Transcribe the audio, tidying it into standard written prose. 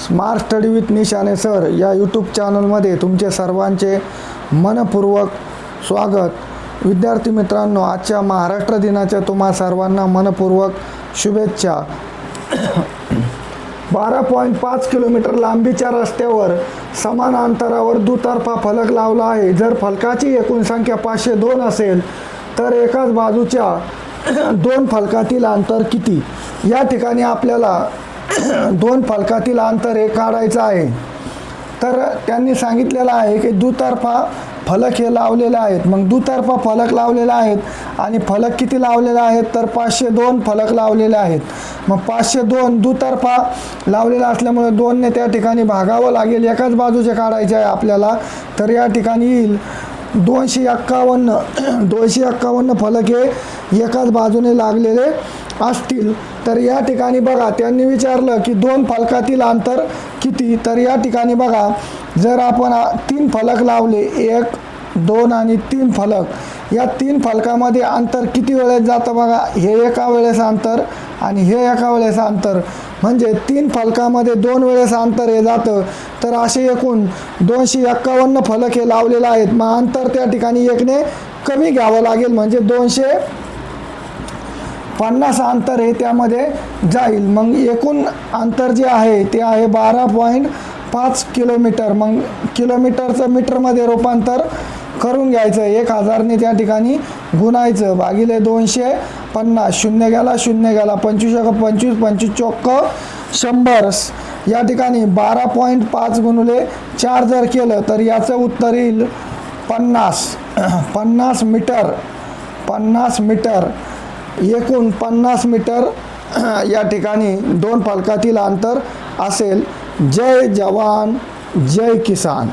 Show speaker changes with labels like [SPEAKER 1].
[SPEAKER 1] Smart study with निशाने sir या YouTube चॅनलमध्ये तुमचे सर्वांचे मनपूर्वक स्वागत। विद्यार्थी मित्रांनो, आजच्या महाराष्ट्र दिनाच्या तुम्हा सर्वांना मनपूर्वक शुभेच्छा। 12.5 किलोमीटर लांबीच्या रस्त्यावर समान अंतरावर दुतर्फा फलक लावला आहे। जर फलकाची एकूण संख्या 502 असेल तर एकाच बाजूच्या दोन फलकातील अंतर किती? या ठिकाणी आपल्याला दोन फलकातील अंतर हे काढायचं आहे। तर त्यांनी सांगितलेलं आहे की दुतर्फा फलक हे लावलेले आहेत। मग दुतर्फा फलक लावलेले आहेत आणि फलक किती लावलेले आहेत तर 502 फलक लावलेले आहेत। मग 502 दुतर्फा लावलेला असल्यामुळे 2 ने त्या ठिकाणी भागावं लागेल। एकाच बाजूचे काढायचे आहे आपल्याला, तर या ठिकाणी येईल 251 फलक हे एकाच बाजूने लागलेले असतील। तर या ठिकाणी बघा, त्यांनी विचारलं की दोन फलकातील अंतर किती? तर या ठिकाणी बघा, जर आपण 3 फलक लावले, 1 2 आणि 3 फलक, या 3 फलकामध्ये अंतर किती वेळेस जातं बघा, हे एका वेळेस अंतर आणि हे एका वेळेस अंतर, म्हणजे 3 फलकामध्ये 2 वेळेस अंतर हे जातं। तर असे एकूण 251 फलक हे लावलेले आहेत। मग अंतर त्या ठिकाणी 1 ने कमी घ्यावं लागेल, म्हणजे 250 अंतर हे त्यामध्ये जाईल। मग एकूण अंतर जे आहे ते आहे 12.5 किलोमीटर। मग किलोमीटरचं मीटरमध्ये रूपांतर करून घ्यायचं। 1000 ने त्या ठिकाणी गुणायचं, भागिले 250, 0 गेला 0 गेला, 25 25, 25 चौक 100। या ठिकाणी 12.5 गुणिले 4 जर केलं तर याचं उत्तर येईल 50 मीटर। 50 मीटर, एकूण 50 मीटर या ठिकाणी दोन फलकातील अंतर असेल। जय जवान जय किसान।